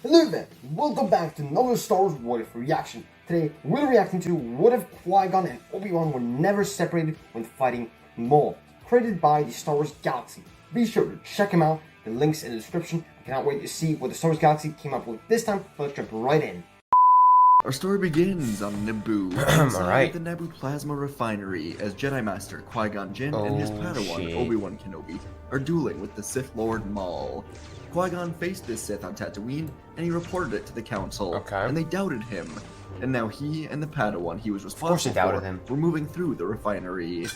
Hello there, welcome back to another Star Wars What If reaction. Today, we're reacting to what if Qui Gon and Obi Wan were never separated when fighting Maul, created by the Star Wars Galaxy. Be sure to check them out, the link's in the description. I cannot wait to see what the Star Wars Galaxy came up with this time, so let's jump right in. Our story begins on Naboo, inside the Naboo Plasma Refinery, as Jedi Master Qui Gon Jinn and his Padawan Obi Wan Kenobi are dueling with the Sith Lord Maul. Qui Gon faced this Sith on Tatooine, and he reported it to the Council, and they doubted him. And now he and the Padawan he was responsible for were moving through the refinery.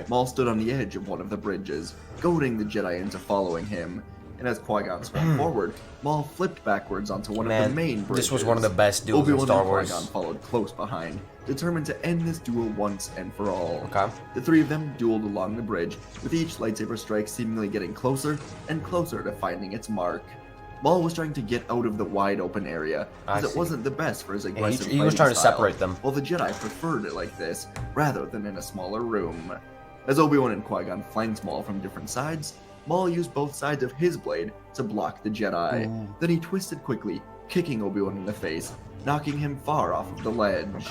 Maul stood on the edge of one of the bridges, goading the Jedi into following him. And as Qui-Gon swung forward, Maul flipped backwards onto one of the main bridges. This was one of the best duels in Star Wars. Qui-Gon followed close behind, determined to end this duel once and for all. The three of them dueled along the bridge, with each lightsaber strike seemingly getting closer and closer to finding its mark. Maul was trying to get out of the wide open area, as it wasn't the best for his aggressive he was trying to style, separate them. while the Jedi preferred it like this, rather than in a smaller room. As Obi-Wan and Qui-Gon flanked Maul from different sides, Maul used both sides of his blade to block the Jedi. Then he twisted quickly, kicking Obi-Wan in the face, knocking him far off of the ledge.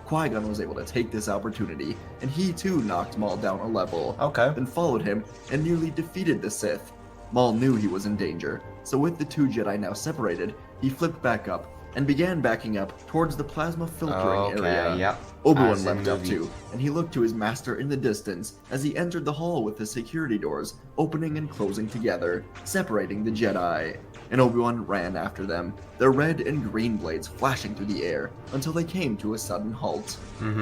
Qui-Gon was able to take this opportunity, and he too knocked Maul down a level. Then followed him and nearly defeated the Sith. Maul knew he was in danger, so with the two Jedi now separated, he flipped back up and began backing up towards the plasma filtering area. Obi-Wan leapt up too, and he looked to his master in the distance as he entered the hall with the security doors opening and closing together, separating the Jedi. And Obi-Wan ran after them, their red and green blades flashing through the air until they came to a sudden halt.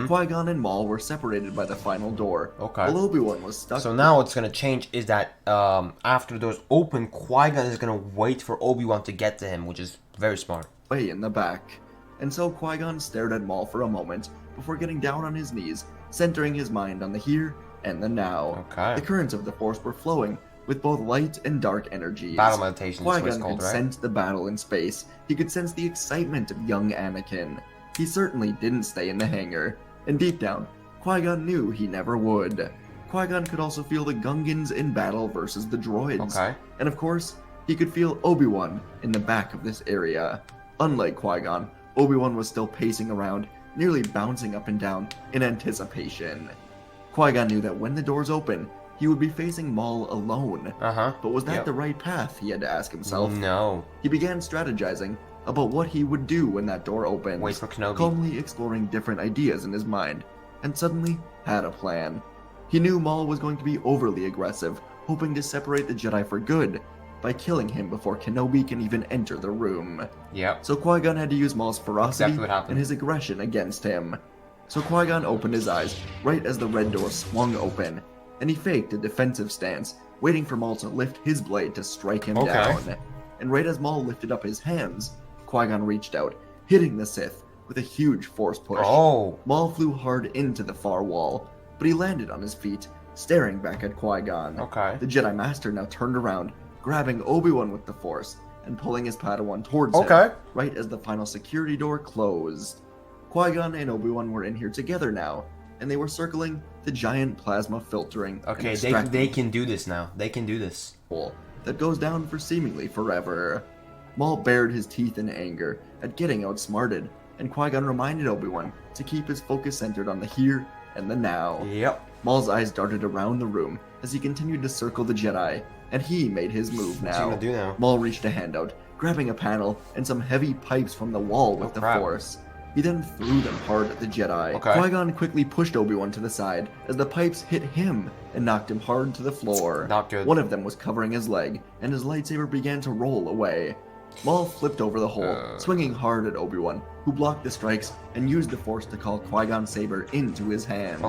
Qui-Gon and Maul were separated by the final door, while Obi-Wan was stuck. So now what's going to change is that after the doors open, Qui-Gon is going to wait for Obi-Wan to get to him, which is very smart. Way in the back. And so Qui-Gon stared at Maul for a moment before getting down on his knees, centering his mind on the here and the now. The currents of the Force were flowing with both light and dark energies. Battle meditation is Qui-Gon called, could sense the battle in space. He could sense the excitement of young Anakin. He certainly didn't stay in the hangar, and deep down, Qui-Gon knew he never would. Qui-Gon could also feel the Gungans in battle versus the droids. And of course, he could feel Obi-Wan in the back of this area. Unlike Qui-Gon, Obi-Wan was still pacing around, nearly bouncing up and down in anticipation. Qui-Gon knew that when the doors opened, he would be facing Maul alone. But was that the right path, he had to ask himself? No. He began strategizing about what he would do when that door opened, Wait for Kenobi. calmly exploring different ideas in his mind, and suddenly had a plan. He knew Maul was going to be overly aggressive, hoping to separate the Jedi for good, by killing him before Kenobi can even enter the room. So Qui-Gon had to use Maul's ferocity and his aggression against him. So Qui-Gon opened his eyes right as the red door swung open, and he faked a defensive stance, waiting for Maul to lift his blade to strike him down. And right as Maul lifted up his hands, Qui-Gon reached out, hitting the Sith with a huge force push. Maul flew hard into the far wall, but he landed on his feet, staring back at Qui-Gon. The Jedi Master now turned around, grabbing Obi-Wan with the Force and pulling his Padawan towards him, right as the final security door closed. Qui-Gon and Obi-Wan were in here together now, and they were circling the giant plasma filtering. They can do this now. They can do this. That goes down for seemingly forever. Maul bared his teeth in anger at getting outsmarted, and Qui-Gon reminded Obi-Wan to keep his focus centered on the here and the now. Maul's eyes darted around the room as he continued to circle the Jedi, and he made his move now. What's he gonna do now? Maul reached a hand out, grabbing a panel and some heavy pipes from the wall with the Force. He then threw them hard at the Jedi. Qui-Gon quickly pushed Obi-Wan to the side as the pipes hit him and knocked him hard to the floor. Not good. One of them was covering his leg, and his lightsaber began to roll away. Maul flipped over the hole, swinging hard at Obi-Wan, who blocked the strikes and used the Force to call Qui-Gon's saber into his hand.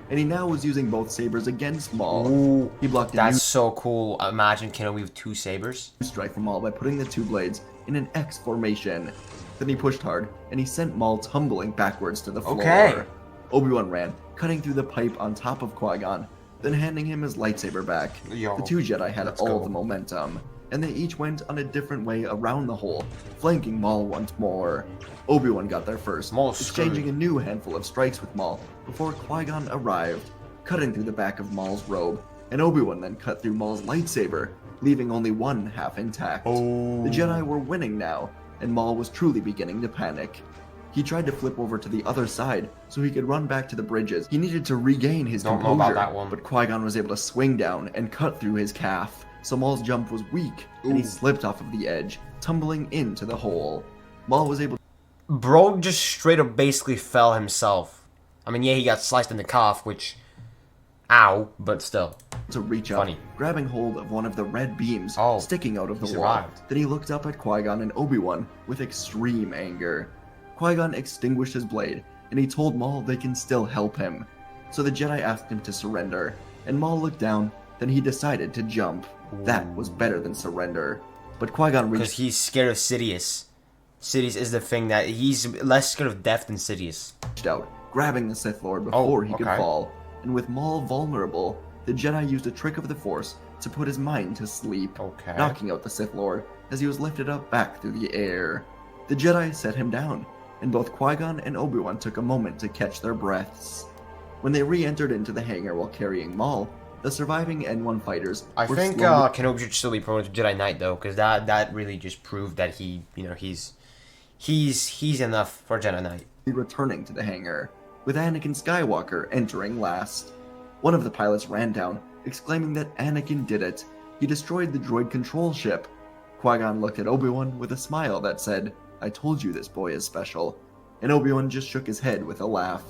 And he now was using both sabers against Maul. He blocked a That's so cool. Imagine Kenobi with two sabers. Strike from Maul by putting the two blades in an X formation. Then he pushed hard, and he sent Maul tumbling backwards to the floor. Obi-Wan ran, cutting through the pipe on top of Qui-Gon, then handing him his lightsaber back. The two Jedi had all the momentum, and they each went on a different way around the hole, flanking Maul once more. Obi-Wan got there first, exchanging a new handful of strikes with Maul before Qui-Gon arrived, cutting through the back of Maul's robe, and Obi-Wan then cut through Maul's lightsaber, leaving only one half intact. The Jedi were winning now, and Maul was truly beginning to panic. He tried to flip over to the other side so he could run back to the bridges. He needed to regain his Don't composure, know about that one. but Qui-Gon was able to swing down and cut through his calf, so Maul's jump was weak, and he slipped off of the edge, tumbling into the hole. Maul was able Bro just straight up basically fell himself. I mean, yeah, he got sliced in the calf, which... Ow, but still. to reach Funny. up, grabbing hold of one of the red beams Oh, sticking out of the he wall. survived. Then he looked up at Qui-Gon and Obi Wan with extreme anger. Qui-Gon extinguished his blade, and he told Maul they can still help him. So the Jedi asked him to surrender, and Maul looked down, then he decided to jump. That was better than surrender. But Qui-Gon Because reached he's scared of Sidious. Sidious is the thing that he's less scared of death than Sidious. out, grabbing the Sith Lord before he could okay. fall. And with Maul vulnerable, the Jedi used a trick of the Force to put his mind to sleep, Okay. knocking out the Sith Lord as he was lifted up back through the air. The Jedi set him down, and both Qui-Gon and Obi-Wan took a moment to catch their breaths. When they re-entered into the hangar while carrying Maul, the surviving N1 fighters I were think slowly Kenobi should still be promoted to Jedi Knight though, because that really just proved that he, he's enough for Jedi Knight. returning to the hangar, with Anakin Skywalker entering last. One of the pilots ran down, exclaiming that Anakin did it. He destroyed the droid control ship. Qui-Gon looked at Obi-Wan with a smile that said, "I told you this boy is special." And Obi-Wan just shook his head with a laugh.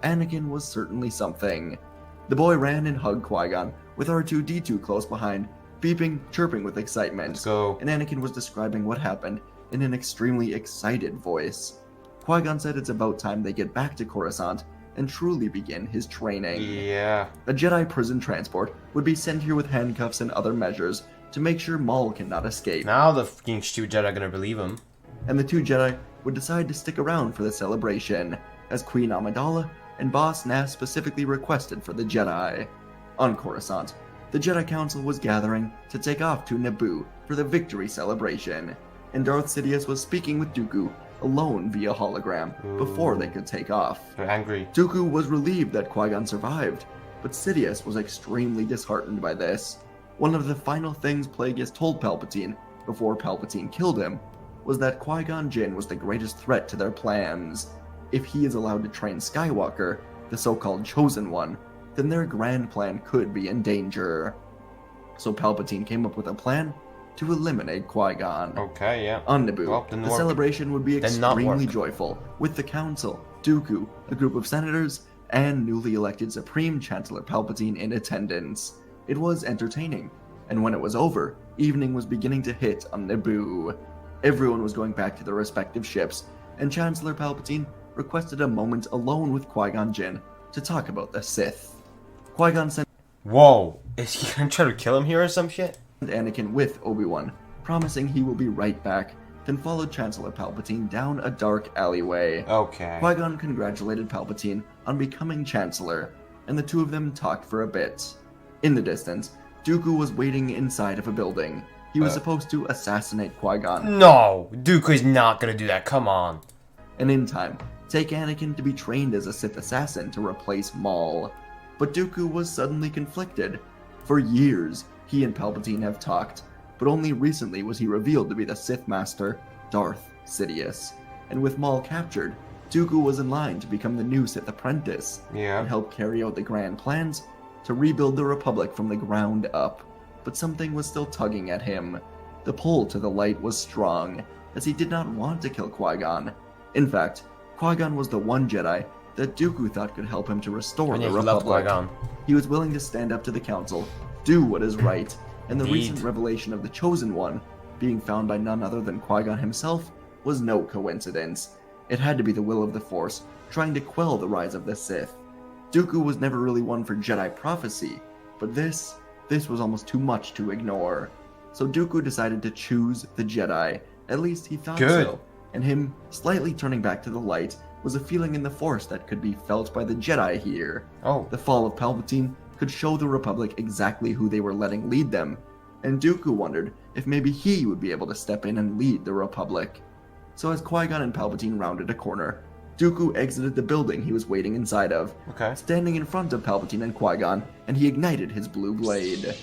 Anakin was certainly something. The boy ran and hugged Qui-Gon, with R2-D2 close behind, beeping, chirping with excitement. Let's go. And Anakin was describing what happened in an extremely excited voice. Qui-Gon said it's about time they get back to Coruscant and truly begin his training. Yeah. A Jedi prison transport would be sent here with handcuffs and other measures to make sure Maul cannot escape, Now the fucking stupid Jedi are gonna believe him. and the two Jedi would decide to stick around for the celebration, as Queen Amidala and Boss Nass specifically requested for the Jedi. On Coruscant, the Jedi Council was gathering to take off to Naboo for the victory celebration, and Darth Sidious was speaking with Dooku alone via hologram before they could take off. They're angry. Dooku was relieved that Qui-Gon survived, but Sidious was extremely disheartened by this. One of the final things Plagueis told Palpatine, before Palpatine killed him, was that Qui-Gon Jinn was the greatest threat to their plans. If he is allowed to train Skywalker, the so-called Chosen One, then their grand plan could be in danger. So Palpatine came up with a plan to eliminate Qui-Gon. Okay, yeah. On Naboo, Well, didn't the work. celebration would be Did not extremely work. joyful, with the Council, Dooku, a group of senators, and newly elected Supreme Chancellor Palpatine in attendance. It was entertaining, and when it was over, evening was beginning to hit on Naboo. Everyone was going back to their respective ships, and Chancellor Palpatine requested a moment alone with Qui-Gon Jinn to talk about the Sith. Qui-Gon sent Whoa. Is he gonna try to kill him here or some shit? Anakin with Obi-Wan, promising he will be right back, then followed Chancellor Palpatine down a dark alleyway. Okay. Qui-Gon congratulated Palpatine on becoming Chancellor, and the two of them talked for a bit. In the distance, Dooku was waiting inside of a building. He was supposed to assassinate Qui-Gon, No! Dooku is not gonna do that, come on. and in time, take Anakin to be trained as a Sith assassin to replace Maul. But Dooku was suddenly conflicted. For years, he and Palpatine have talked, but only recently was he revealed to be the Sith Master, Darth Sidious. And with Maul captured, Dooku was in line to become the new Sith apprentice, Yeah. and help carry out the grand plans to rebuild the Republic from the ground up. But something was still tugging at him. The pull to the light was strong, as he did not want to kill Qui-Gon. In fact, Qui-Gon was the one Jedi that Dooku thought could help him to restore And the yeah, he loved Republic. Qui-Gon. He was willing to stand up to the Council, do what is right, and the Indeed. recent revelation of the Chosen One, being found by none other than Qui-Gon himself, was no coincidence. It had to be the will of the Force, trying to quell the rise of the Sith. Dooku was never really one for Jedi prophecy, but this was almost too much to ignore. So Dooku decided to choose the Jedi, at least he thought Good. so, and him slightly turning back to the light was a feeling in the Force that could be felt by the Jedi here. Oh. The fall of Palpatine could show the Republic exactly who they were letting lead them, and Dooku wondered if maybe he would be able to step in and lead the Republic. So as Qui-Gon and Palpatine rounded a corner, Dooku exited the building he was waiting inside of, Okay. standing in front of Palpatine and Qui-Gon, and he ignited his blue blade.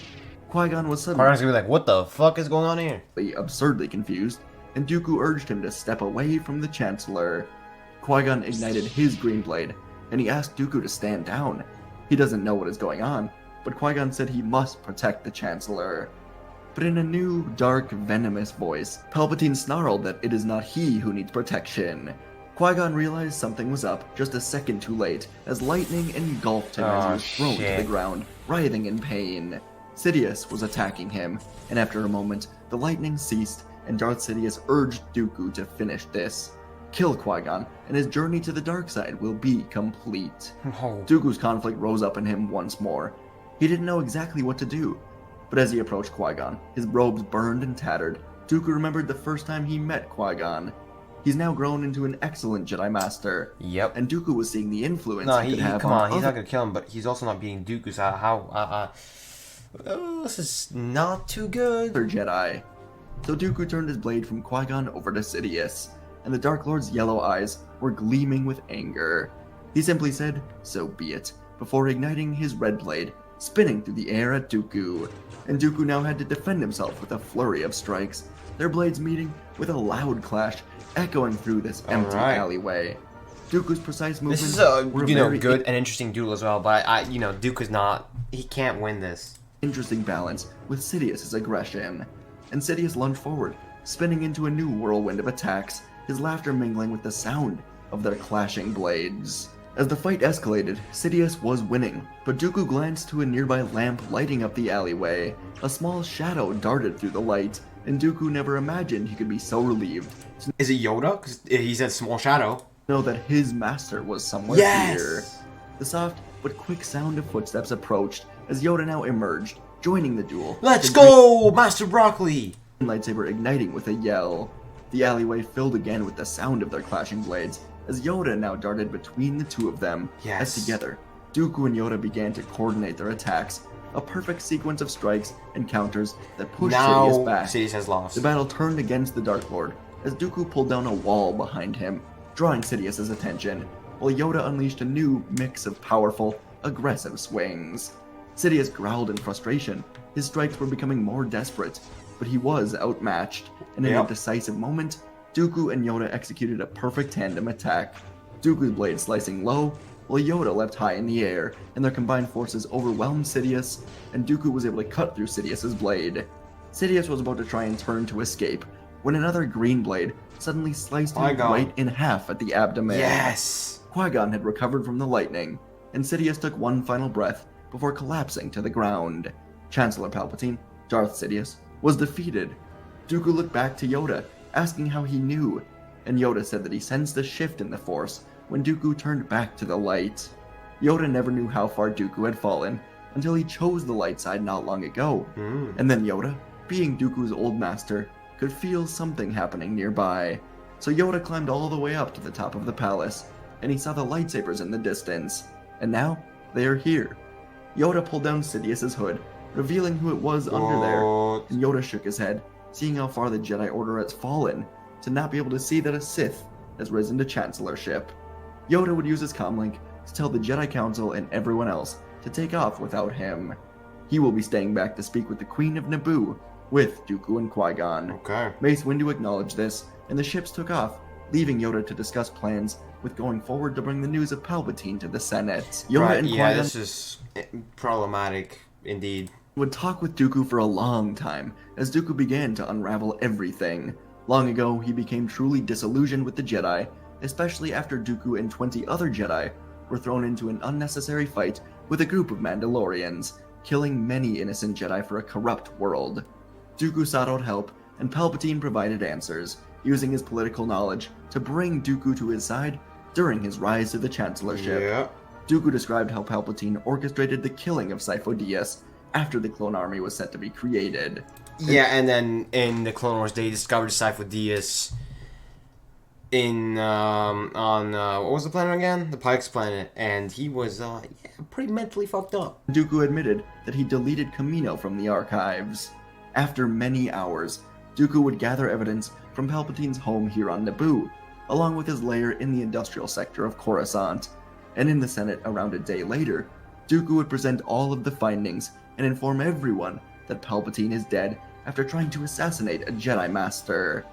Qui-Gon was Qui-Gon's suddenly gonna be like, what the fuck is going on here? absurdly confused, and Dooku urged him to step away from the Chancellor. Qui-Gon ignited his green blade, and he asked Dooku to stand down. He doesn't know what is going on, but Qui-Gon said he must protect the Chancellor. But in a new, dark, venomous voice, Palpatine snarled that it is not he who needs protection. Qui-Gon realized something was up just a second too late, as lightning engulfed him as he was thrown to the ground, writhing in pain. Sidious was attacking him, and after a moment, the lightning ceased, and Darth Sidious urged Dooku to finish this. Kill Qui-Gon, and his journey to the dark side will be complete. Oh. Dooku's conflict rose up in him once more. He didn't know exactly what to do, but as he approached Qui-Gon, his robes burned and tattered. Dooku remembered the first time he met Qui-Gon. He's now grown into an excellent Jedi Master. Yep. And Dooku was seeing the influence No, he could have come on, he's other... not gonna kill him, but he's also not beating Dooku, so this is not too good. Jedi. So Dooku turned his blade from Qui-Gon over to Sidious, and the Dark Lord's yellow eyes were gleaming with anger. He simply said, "So be it," before igniting his red blade, spinning through the air at Dooku. And Dooku now had to defend himself with a flurry of strikes, their blades meeting with a loud clash echoing through this empty alleyway. Dooku's precise movements This is a were good and interesting duel as well, but Dooku's not. He can't win this. Interesting balance with Sidious's aggression. And Sidious lunged forward, spinning into a new whirlwind of attacks, his laughter mingling with the sound of their clashing blades. As the fight escalated, Sidious was winning, but Dooku glanced to a nearby lamp lighting up the alleyway. A small shadow darted through the light, and Dooku never imagined he could be so relieved to Is it Yoda? Because he said small shadow. know that his master was somewhere here. The soft but quick sound of footsteps approached as Yoda now emerged, joining the duel. Let's go, Master Broccoli! Lightsaber igniting with a yell. The alleyway filled again with the sound of their clashing blades, as Yoda now darted between the two of them. Yes. As together, Dooku and Yoda began to coordinate their attacks, a perfect sequence of strikes and counters that pushed Sidious back. Sidious has lost. The battle turned against the Dark Lord, as Dooku pulled down a wall behind him, drawing Sidious's attention, while Yoda unleashed a new mix of powerful, aggressive swings. Sidious growled in frustration. His strikes were becoming more desperate, but he was outmatched, and in a decisive moment, Dooku and Yoda executed a perfect tandem attack. Dooku's blade slicing low, while Yoda leapt high in the air, and their combined forces overwhelmed Sidious, and Dooku was able to cut through Sidious's blade. Sidious was about to try and turn to escape, when another green blade suddenly sliced him right in half at the abdomen. Yes! Qui-Gon had recovered from the lightning, and Sidious took one final breath before collapsing to the ground. Chancellor Palpatine, Darth Sidious, was defeated. Dooku looked back to Yoda, asking how he knew, and Yoda said that he sensed a shift in the Force when Dooku turned back to the light. Yoda never knew how far Dooku had fallen until he chose the light side not long ago, and then Yoda, being Dooku's old master, could feel something happening nearby. So Yoda climbed all the way up to the top of the palace, and he saw the lightsabers in the distance, and now they are here. Yoda pulled down Sidious's hood, revealing who it was under there, and Yoda shook his head, seeing how far the Jedi Order has fallen, to not be able to see that a Sith has risen to Chancellorship. Yoda would use his comlink to tell the Jedi Council and everyone else to take off without him. He will be staying back to speak with the Queen of Naboo, with Dooku and Qui-Gon. Okay. Mace Windu acknowledged this, and the ships took off, leaving Yoda to discuss plans with going forward to bring the news of Palpatine to the Senate. Yoda and Qui-Gon this is problematic indeed. would talk with Dooku for a long time, as Dooku began to unravel everything. Long ago, he became truly disillusioned with the Jedi, especially after Dooku and 20 other Jedi were thrown into an unnecessary fight with a group of Mandalorians, killing many innocent Jedi for a corrupt world. Dooku sought out help, and Palpatine provided answers, using his political knowledge to bring Dooku to his side during his rise to the Chancellorship. Yeah. Dooku described how Palpatine orchestrated the killing of Sidious after the clone army was set to be created. Yeah, and then in the Clone Wars, they discovered Sidious in on what was the planet again? The Pikes planet, and he was pretty mentally fucked up. Dooku admitted that he deleted Kamino from the archives. After many hours, Dooku would gather evidence from Palpatine's home here on Naboo, along with his lair in the industrial sector of Coruscant. And in the Senate around a day later, Dooku would present all of the findings and inform everyone that Palpatine is dead after trying to assassinate a Jedi Master.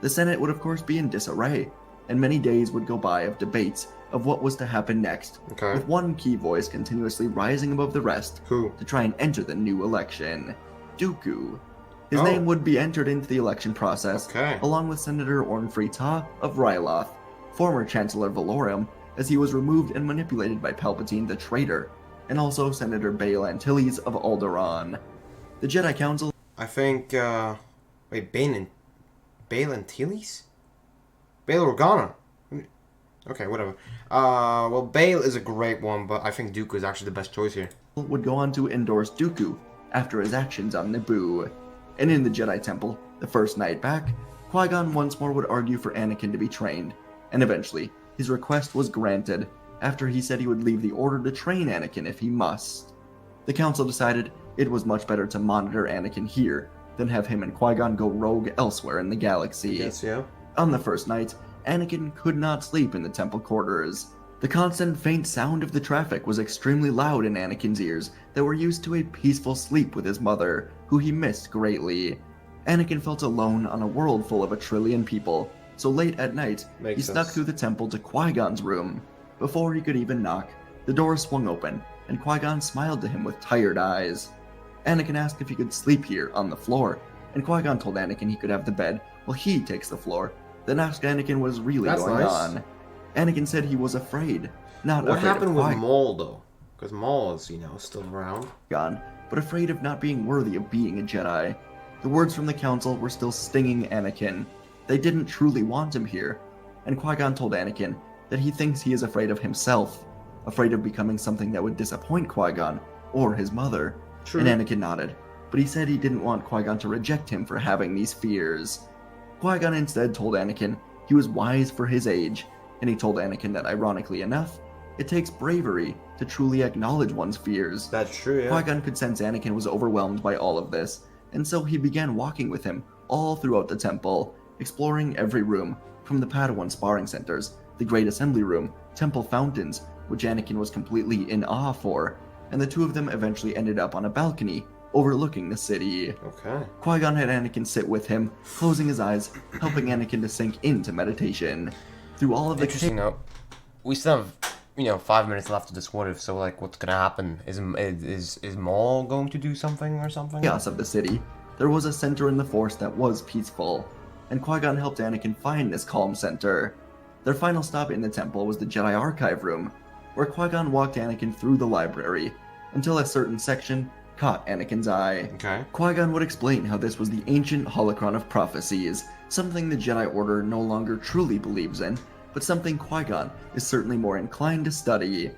The Senate would of course be in disarray, and many days would go by of debates of what was to happen next, Okay. with one key voice continuously rising above the rest Who? to try and enter the new election, Dooku. His Oh. name would be entered into the election process, Okay. along with Senator Ornfrey Ta of Ryloth, former Chancellor Valorum, as he was removed and manipulated by Palpatine the traitor, and also Senator Bail Antilles of Alderaan. The Jedi Council... I think, wait, Bail Antilles? Bail Organa. Okay, whatever. Well, Bail is a great one, but I think Dooku is actually the best choice here. would go on to endorse Dooku after his actions on Naboo. And in the Jedi Temple, the first night back, Qui Gon once more would argue for Anakin to be trained, and eventually, his request was granted after he said he would leave the order to train Anakin if he must. The Council decided it was much better to monitor Anakin here than have him and Qui Gon go rogue elsewhere in the galaxy. Yes, yeah. On the first night, Anakin could not sleep in the temple quarters. The constant faint sound of the traffic was extremely loud in Anakin's ears that were used to a peaceful sleep with his mother, who he missed greatly. Anakin felt alone on a world full of 1 trillion people, so late at night, Makes he snuck sense. through the temple to Qui-Gon's room. Before he could even knock, the door swung open, and Qui-Gon smiled to him with tired eyes. Anakin asked if he could sleep here on the floor, and Qui-Gon told Anakin he could have the bed while he takes the floor, then asked Anakin what was really That's going nice. on. Anakin said he was afraid, not What afraid happened of with Qui-Gon, Maul, though? Because Maul is, still around. but afraid of not being worthy of being a Jedi. The words from the Council were still stinging Anakin. They didn't truly want him here, and Qui-Gon told Anakin that he thinks he is afraid of himself, afraid of becoming something that would disappoint Qui-Gon or his mother. True. And Anakin nodded, but he said he didn't want Qui-Gon to reject him for having these fears. Qui-Gon instead told Anakin he was wise for his age, and he told Anakin that ironically enough, it takes bravery to truly acknowledge one's fears. That's true, yeah. Qui-Gon could sense Anakin was overwhelmed by all of this, and so he began walking with him all throughout the temple, exploring every room, from the Padawan sparring centers, the Great Assembly Room, temple fountains, which Anakin was completely in awe for, and the two of them eventually ended up on a balcony overlooking the city. Okay. Qui-Gon had Anakin sit with him, closing his eyes, helping Anakin to sink into meditation. Through all of the Interesting note. We still have, 5 minutes left of this what if, so, what's gonna happen? Is Maul going to do something or something? chaos of the city, there was a center in the Force that was peaceful, and Qui-Gon helped Anakin find this calm center. Their final stop in the temple was the Jedi Archive Room, where Qui-Gon walked Anakin through the library, until a certain section caught Anakin's eye. Okay. Qui-Gon would explain how this was the ancient holocron of prophecies, something the Jedi Order no longer truly believes in, but something Qui-Gon is certainly more inclined to study.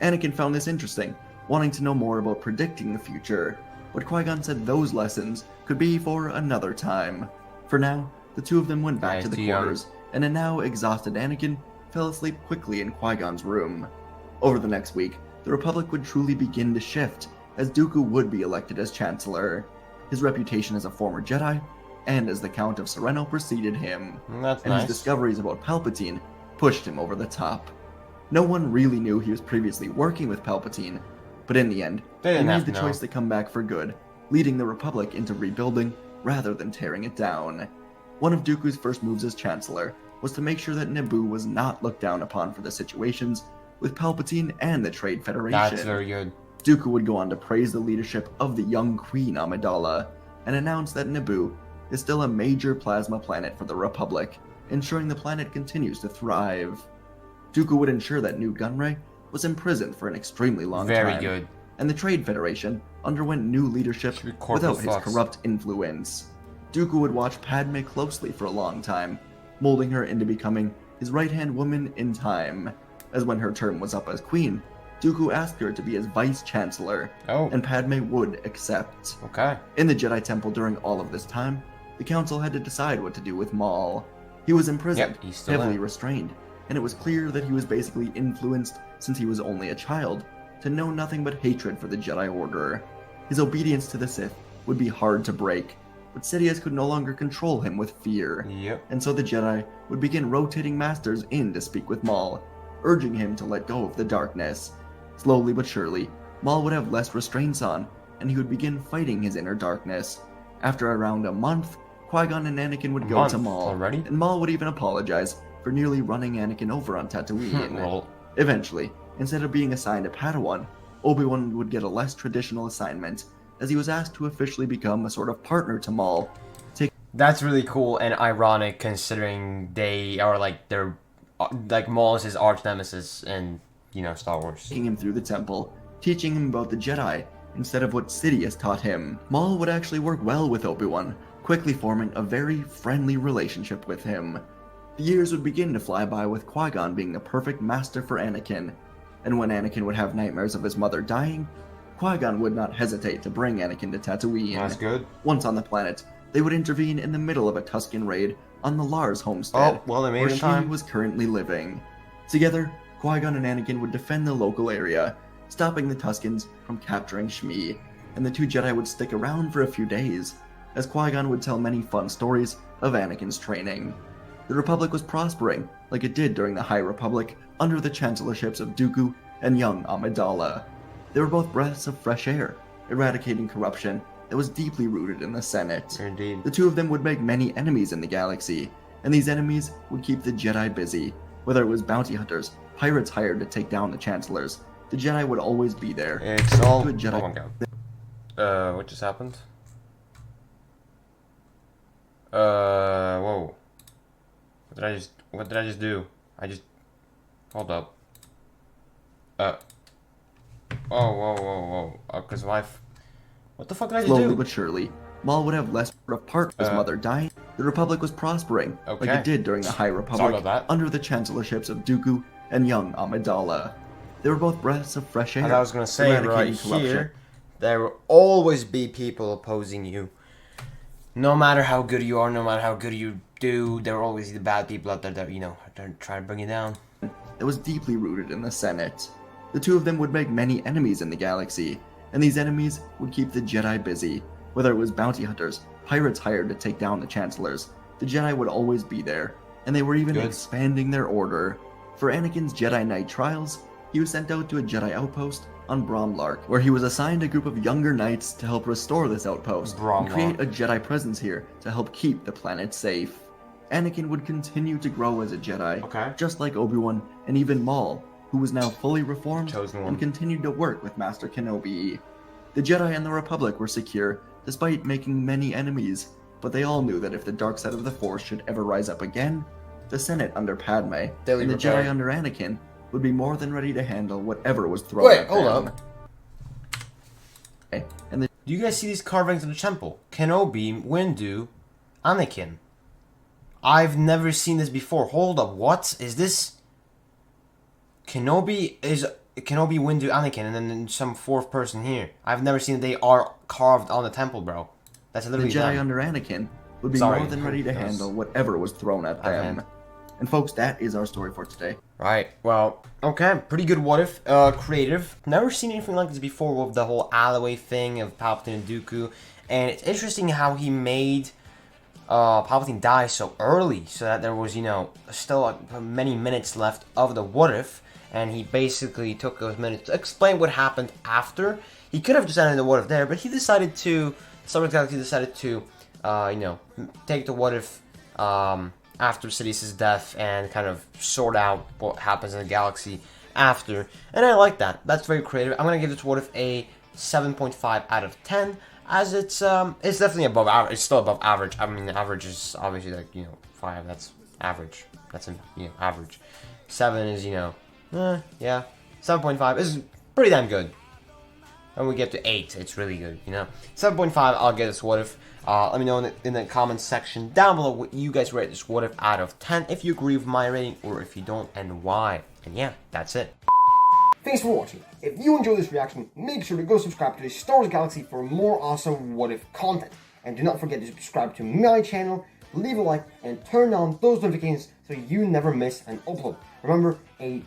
Anakin found this interesting, wanting to know more about predicting the future, but Qui-Gon said those lessons could be for another time. For now, the two of them went back Nice, to the too young. quarters, and a now exhausted Anakin fell asleep quickly in Qui-Gon's room. Over the next week, the Republic would truly begin to shift, as Dooku would be elected as Chancellor. His reputation as a former Jedi, and as the Count of Sereno preceded him, That's and nice. his discoveries about Palpatine pushed him over the top. No one really knew he was previously working with Palpatine, but in the end, They he didn't made have the to choice know. to come back for good, leading the Republic into rebuilding rather than tearing it down. One of Dooku's first moves as Chancellor was to make sure that Naboo was not looked down upon for the situations with Palpatine and the Trade Federation. That's very good. Dooku would go on to praise the leadership of the young Queen Amidala, and announce that Naboo is still a major plasma planet for the Republic, ensuring the planet continues to thrive. Dooku would ensure that Newt Gunray was imprisoned for an extremely long Very time, good. and the Trade Federation underwent new leadership Should be corporate without his thoughts. corrupt influence. Dooku would watch Padme closely for a long time, molding her into becoming his right-hand woman in time, as when her term was up as queen, Dooku asked her to be his vice-chancellor, Oh, and Padme would accept. okay. In the Jedi Temple during all of this time, the Council had to decide what to do with Maul. He was imprisoned, Yep, he's still heavily there. restrained, and it was clear that he was basically influenced, since he was only a child, to know nothing but hatred for the Jedi Order. His obedience to the Sith would be hard to break, but Sidious could no longer control him with fear, Yep. and so the Jedi would begin rotating masters in to speak with Maul, urging him to let go of the darkness. Slowly but surely, Maul would have less restraints on, and he would begin fighting his inner darkness. After around a month, Qui Gon and Anakin would A go month to Maul, already? and Maul would even apologize for nearly running Anakin over on Tatooine. Well, Eventually, instead of being assigned a Padawan, Obi-Wan would get a less traditional assignment, as he was asked to officially become a sort of partner to Maul. that's really cool and ironic considering they are like Maul is his arch nemesis in, you know, Star Wars. Taking him through the temple, teaching him about the Jedi, instead of what Sidious taught him. Maul would actually work well with Obi-Wan, quickly forming a very friendly relationship with him. The years would begin to fly by with Qui-Gon being the perfect master for Anakin, and when Anakin would have nightmares of his mother dying, Qui-Gon would not hesitate to bring Anakin to Tatooine. That's good. Once on the planet, they would intervene in the middle of a Tusken raid on the Lars homestead, Oh, well, they made where it in she time. was currently living. Together, Qui-Gon and Anakin would defend the local area, stopping the Tuskens from capturing Shmi, and the two Jedi would stick around for a few days, as Qui-Gon would tell many fun stories of Anakin's training. The Republic was prospering, like it did during the High Republic, under the chancellorships of Dooku and young Amidala. They were both breaths of fresh air, eradicating corruption that was deeply rooted in the Senate. Indeed. The two of them would make many enemies in the galaxy, and these enemies would keep the Jedi busy. Whether it was bounty hunters, pirates hired to take down the chancellors, the Jedi would always be there. It's all. To a Jedi. Oh my god. What just happened? Whoa. What did I just do? Hold up. Whoa. Cause what the fuck did I just Slowly do? but surely, Maul would have less of part of his mother dying. The Republic was prospering, like Okay. it did during the High Sorry Republic, about that. under the chancellorships of Dooku and young Amidala. They were both breaths of fresh air. As I was gonna say eradicating right corruption. here, there will always be people opposing you. No matter how good you are, no matter how good you do, there will always be the bad people out there that, you know, are trying to bring you down. That was deeply rooted in the Senate. The two of them would make many enemies in the galaxy, and these enemies would keep the Jedi busy. Whether it was bounty hunters, pirates hired to take down the chancellors, the Jedi would always be there, and they were even Good. expanding their order. For Anakin's Jedi Knight trials, he was sent out to a Jedi outpost on Bromlark, where he was assigned a group of younger knights to help restore this outpost and Bromlark. create a Jedi presence here to help keep the planet safe. Anakin would continue to grow as a Jedi, Okay. just like Obi-Wan and even Maul, who was now fully reformed Chosen one. and continued to work with Master Kenobi. The Jedi and the Republic were secure, despite making many enemies, but they all knew that if the dark side of the Force should ever rise up again, the Senate under Padme Daily and the repair. Jedi under Anakin would be more than ready to handle whatever was thrown at them. Hold up. And the Do you guys see these carvings in the temple? Kenobi, Windu, Anakin. I've never seen this before. Hold up, what? Is this... Kenobi, Windu, Anakin, and then some fourth person here. I've never seen that they are carved on the temple, bro. That's the literally Jedi them. under Anakin would be Sorry. more than ready to That was- handle whatever was thrown at them. Okay. And folks, that is our story for today. Right, well, okay, pretty good what if, creative. Never seen anything like this before with the whole alleyway thing of Palpatine and Dooku. And it's interesting how he made Palpatine die so early, so that there was, you know, still many minutes left of the what if. And he basically took those minutes to explain what happened after. He could have just ended the what if there, but he decided to, Star Wars Galaxy decided to, you know, take the what if, after Sidious' death and kind of sort out what happens in the galaxy after. And I like that. That's very creative. I'm going to give this what if a 7.5 out of 10, as it's definitely above average. It's still above average. I mean, average is obviously like, you know, 5. That's average. That's, you know, average. 7 is, you know, yeah. 7.5 is pretty damn good. And we get to 8, it's really good, you know. 7.5, I'll get this what if. Let me know in the comments section down below what you guys rate this what if out of 10, if you agree with my rating or if you don't, and why. And yeah, that's it. Thanks for watching. If you enjoyed this reaction, make sure to go subscribe to the Star Wars Galaxy for more awesome what if content. And do not forget to subscribe to my channel, leave a like, and turn on those notifications so you never miss an upload. Remember, a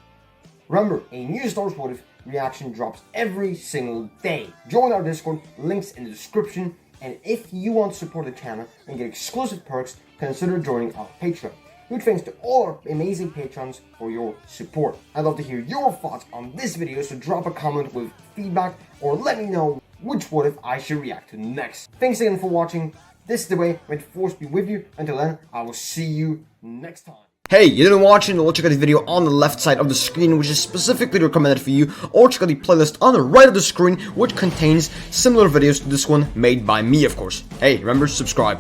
new Star Wars what if reaction drops every single day. Join our Discord, links in the description. And if you want to support the channel and get exclusive perks, consider joining our Patreon. Huge thanks to all our amazing patrons for your support. I'd love to hear your thoughts on this video, so drop a comment with feedback or let me know which what if I should react to next. Thanks again for watching. This is the way. May the force be with you. Until then, I will see you next time. Hey, you didn't watch it? Well, check out the video on the left side of the screen, which is specifically recommended for you, or check out the playlist on the right of the screen, which contains similar videos to this one, made by me, of course. Hey, remember, subscribe.